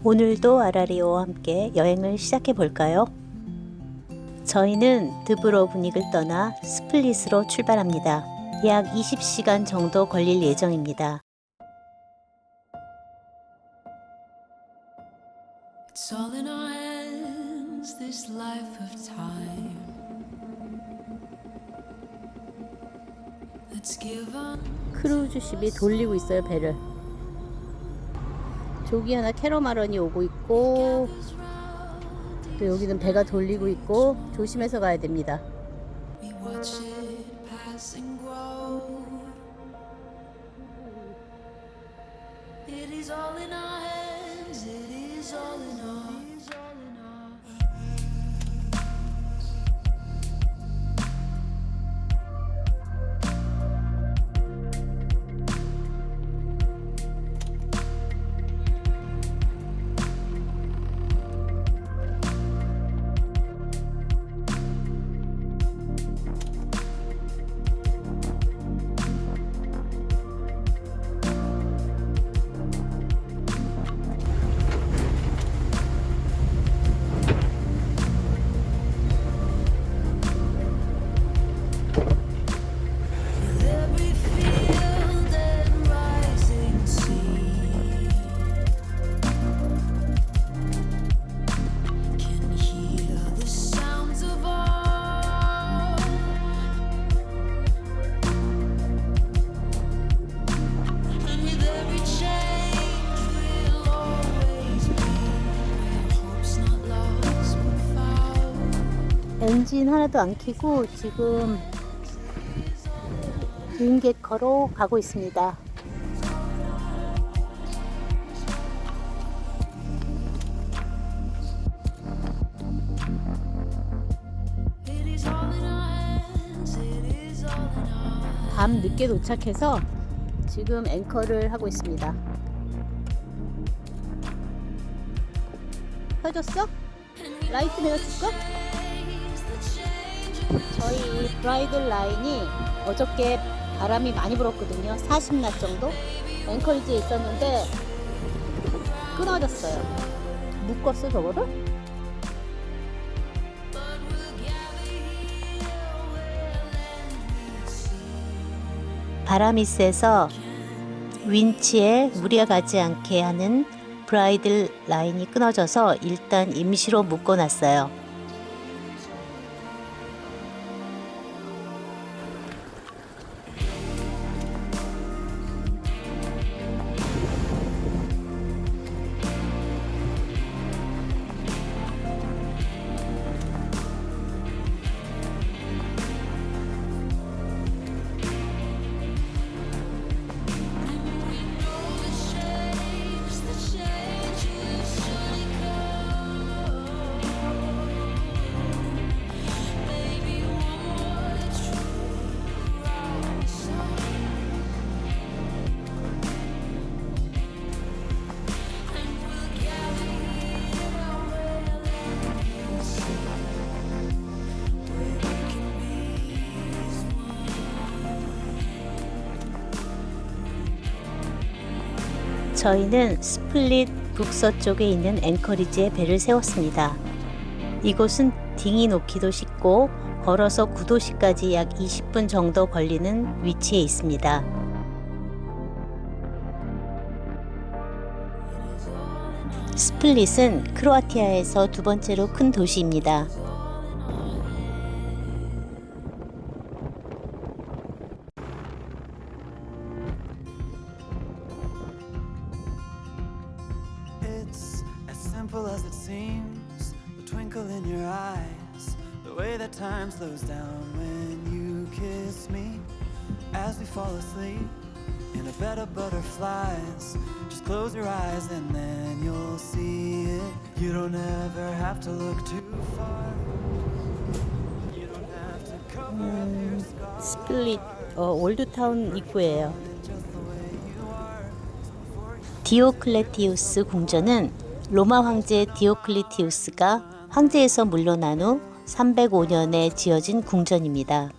오늘도 아라리오와 함께 여행을 시작해 볼까요? 저희는 드브로브닉을 떠나 스플릿으로 출발합니다. 약 20시간 정도 걸릴 예정입니다. It's all in our hands, this life of time. Let's give up. 크루즈십이 돌리고 있어요, 배를. 저기 하나 캐러마런이 오고 있고, 또 여기는 배가 돌리고 있고, 조심해서 가야 됩니다. We watch it pass and grow. It is all in our hands, it is all in our 엔진 하나도 안 켜고 지금 윙게커로 가고 있습니다. 밤 늦게 도착해서 지금 앵커를 하고 있습니다. 켜졌어? 라이트 내가 줄까? 저희 브라이들 라인이 어저께 바람이 많이 불었거든요. 40낫 정도? 앵커리지에 있었는데 끊어졌어요. 묶었어 저거를? 바람이 세서 윈치에 무리가 가지 않게 하는 브라이들 라인이 끊어져서 일단 임시로 묶어놨어요. 저희는 스플릿 북서쪽에 있는 앵커리지에 배를 세웠습니다. 이곳은 딩이 놓기도 쉽고 걸어서 구도시까지 약 20분 정도 걸리는 위치에 있습니다. 스플릿은 크로아티아에서 두 번째로 큰 도시입니다. As it seems, the twinkle in your eyes, the way that time slows down when you kiss me, as we fall asleep in a bed of butterflies. Just close your eyes and then you'll see it. You don't ever have to look too far. You don't have to cover your scars. 스플릿 올드타운 입구예요. 디오클레티우스 궁전은 로마 황제 디오클리티우스가 황제에서 물러난 후 305년에 지어진 궁전입니다.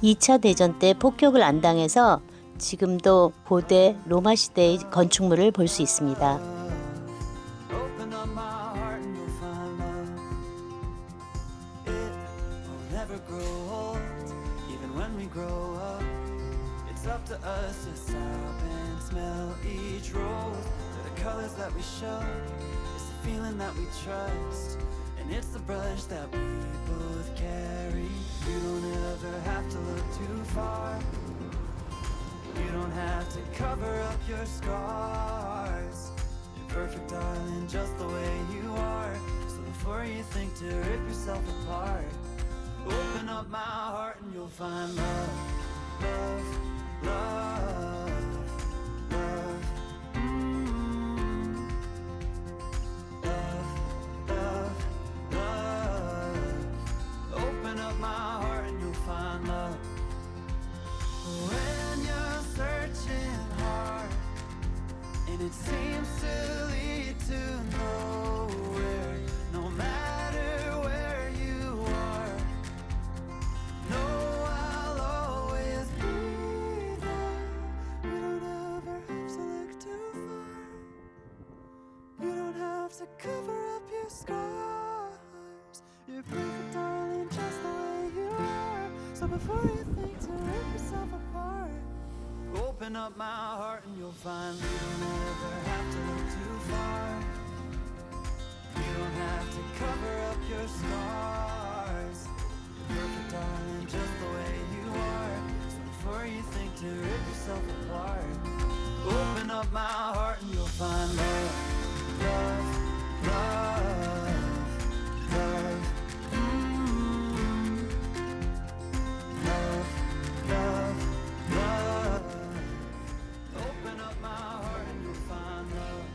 2차 대전 때 폭격을 안 당해서 지금도 고대 로마 시대의 건축물을 볼 수 있습니다. colors that we show. It's the feeling that we trust. And it's the brush that we both carry. You don't ever have to look too far. You don't have to cover up your scars. You're perfect, darling, just the way you are. So before you think to rip yourself apart, open up my heart and you'll find love, love, love, love. Love, love, love. Open up my heart and you'll find love. When you're searching hard and it seems to lead to nowhere, no matter where you are, know I'll always be there. You don't ever have to look too far. You don't have to cover up your scars. You're perfect, darling, just the way you are. So before you think to rip yourself apart, open up my heart and you'll find you don't ever have to look too far. You don't have to cover up your scars. You're perfect, darling, just the way you are. So before you think to rip yourself apart, open up my heart and you'll find love, love, love, love. Love, love, love. Open up my heart and you'll find love.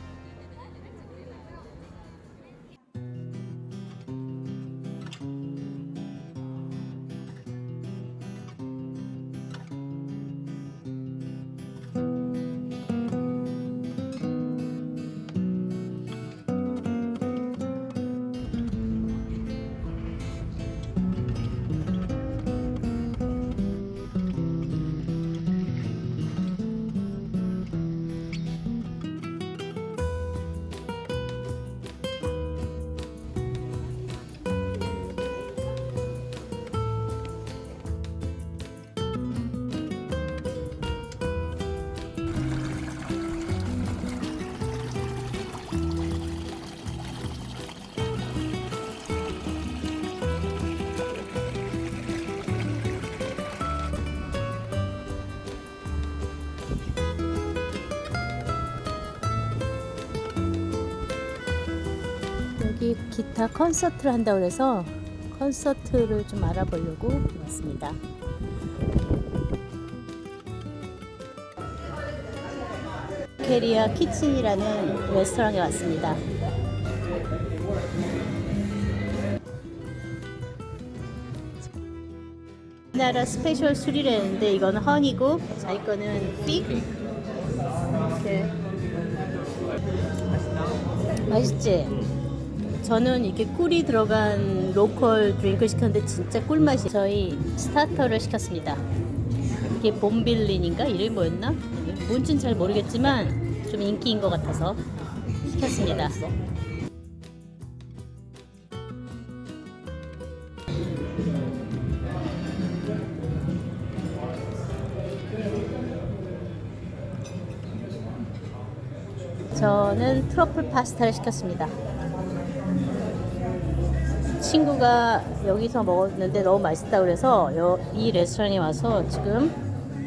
여기 기타 콘서트를 한다고 해서 콘서트를 좀 알아보려고 왔습니다. 캐리아 키친이라는 레스토랑에 왔습니다. 우리나라 스페셜 술이라는데 이거는 허니고 자기 거는 픽. 이렇게 맛있지? 저는 이렇게 꿀이 들어간 로컬 드링크를 시켰는데 진짜 꿀맛이. 저희 스타터를 시켰습니다. 이게 봄빌린인가? 이름이 뭐였나? 뭔진 잘 모르겠지만 좀 인기인 것 같아서 시켰습니다. 저는 트러플 파스타를 시켰습니다. 친구가 여기서 먹었는데 너무 맛있다고 그래서 이 레스토랑에 와서 지금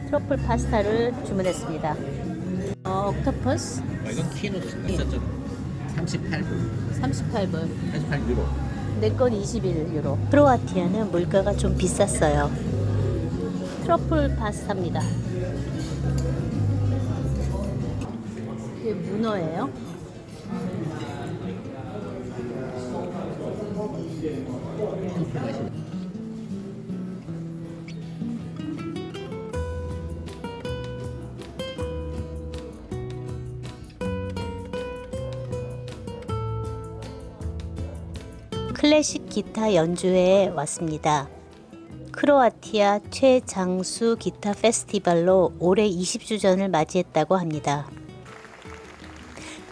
트러플 파스타를 주문했습니다. 옥토퍼스 이건 키로 있었죠. 38불. 38불. 38유로. 내 건 21유로. 크로아티아는 물가가 좀 비쌌어요. 트러플 파스타입니다. 이게 문어예요. 클래식 기타 연주회에 왔습니다. 크로아티아 최장수 기타 페스티벌로 올해 20주년을 맞이했다고 합니다.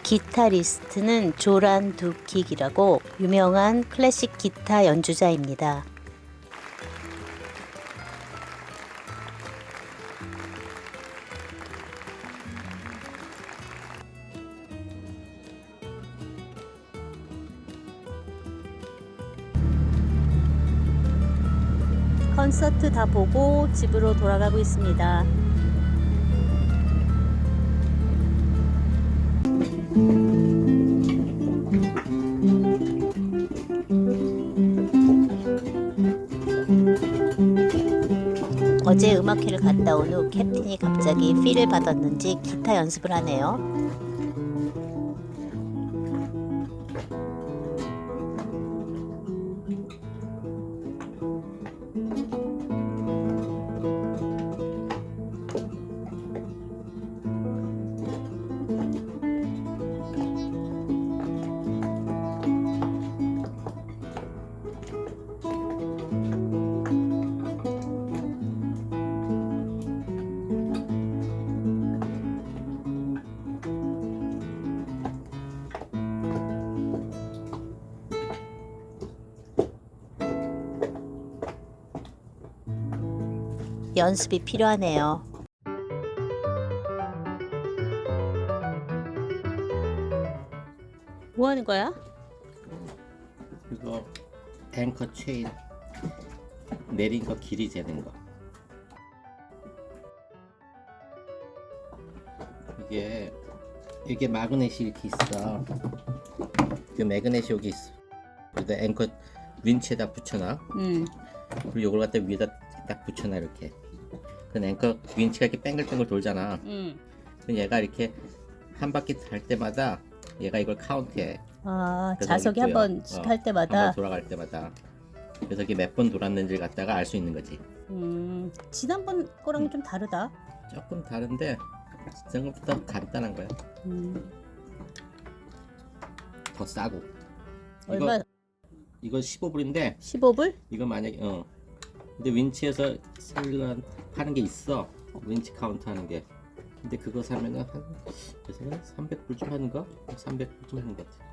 기타리스트는 조란 두킥이라고 유명한 클래식 기타 연주자입니다. 콘서트 다 보고 집으로 돌아가고 있습니다. 어제 음악회를 갔다 온 후 캡틴이 갑자기 필을 받았는지 기타 연습을 하네요. 연습이 필요하네요. 뭐 하는 거야? 이거 앵커 체인 내린 거 길이 재는 거. 이게 마그넷이 이렇게 있어. 그 매그넷이 여기 있어. 여기다 앵커 윈치에다 붙여놔. 그리고 요걸 갖다 위에다 딱 붙여놔 이렇게. 그 앵커 윈치가 이렇게 뱅글뱅글 돌잖아. 그럼 얘가 이렇게 한 바퀴 달 때마다 얘가 이걸 카운트해. 아, 그래서 자석이 여기 한 보여. 번씩 할 한 때마다. 번 돌아갈 때마다. 그래서 이게 몇 번 돌았는지를 갖다가 알 수 있는 거지. 지난번 거랑 좀 다르다. 조금 다른데 생각보다 간단한 거야. 더 싸고. 얼마? 이거 15불인데 15불? 이거 만약에 근데 윈치에서 파는 게 있어. 윈치 카운트 하는 게. 근데 그거 사면은 한 300불쯤 하는가? 300불쯤 하는 것 같아.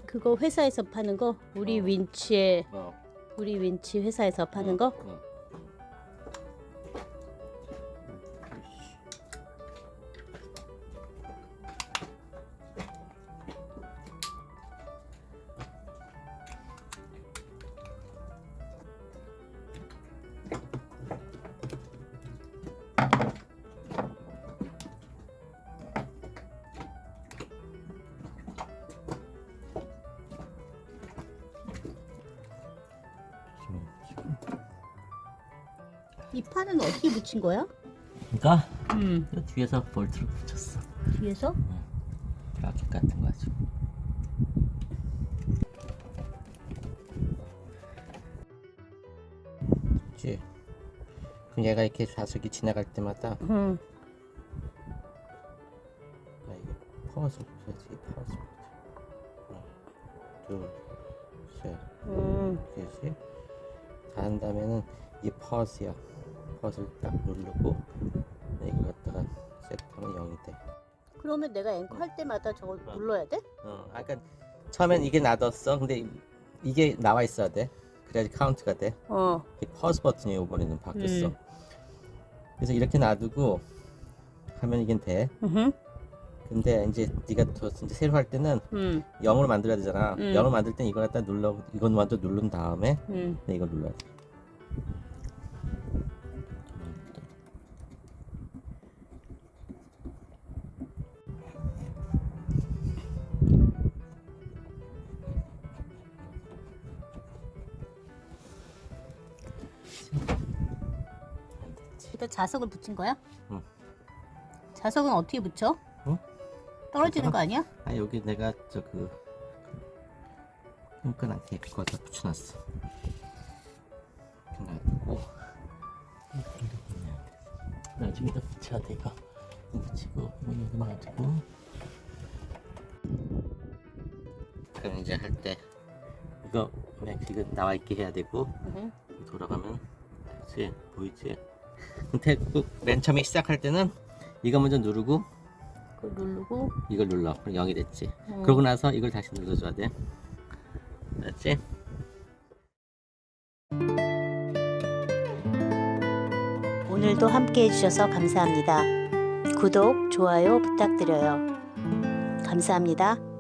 그거 회사에서 파는 거? 우리 윈치에 어. 우리 윈치 회사에서 파는 거? 이 판은 어떻게 붙인 거야? 그러니까 뒤에서 볼트를 붙였어. 뒤에서? 라켓 같은 거 가지고. 그렇지. 그럼 얘가 이렇게 좌석이 지나갈 때마다 응. 이게 퍼스 붙여야지. 퍼스 붙여. 하나, 둘, 셋. 그렇지. 다 한 다음에는 이게 퍼스야. 퍼스를 딱 누르고 이거 갖다가 세트하면 0이 돼. 그러면 내가 앵커 할 때마다 저걸 눌러야 돼? 그러니까 처음엔 이게 놔뒀어. 근데 이게 나와 있어야 돼. 그래야지 카운트가 돼. 이 퍼스 버튼이 이번에는 바뀌었어. 그래서 이렇게 놔두고 하면 이게 돼. 근데 이제 네가 이제 새로 할 때는 0으로 만들어야 되잖아. 0을 만들 땐 이걸 갖다 눌러, 이건 먼저 누른 다음에 이걸 눌러야 돼. 일단 자석을 붙인 거야? 응. 자석은 어떻게 붙여? 응? 떨어지는 거 아니야? 아 여기 내가 끈끈하게 거기다 붙여놨어. 그래가지고 나중에 더 붙여야 돼. 이거 붙이고 이거 여기 놔두고. 그럼 이제 할 때 이거 이거 나와 있게 해야 되고 돌아가면 그렇지 보이지? 근데 맨 처음에 시작할 때는 이거 먼저 누르고 그걸 누르고 이걸 눌러. 그럼 0이 됐지. 그러고 나서 이걸 다시 눌러줘야 돼. 알았지? 오늘도 함께 해주셔서 감사합니다. 구독, 좋아요 부탁드려요. 감사합니다.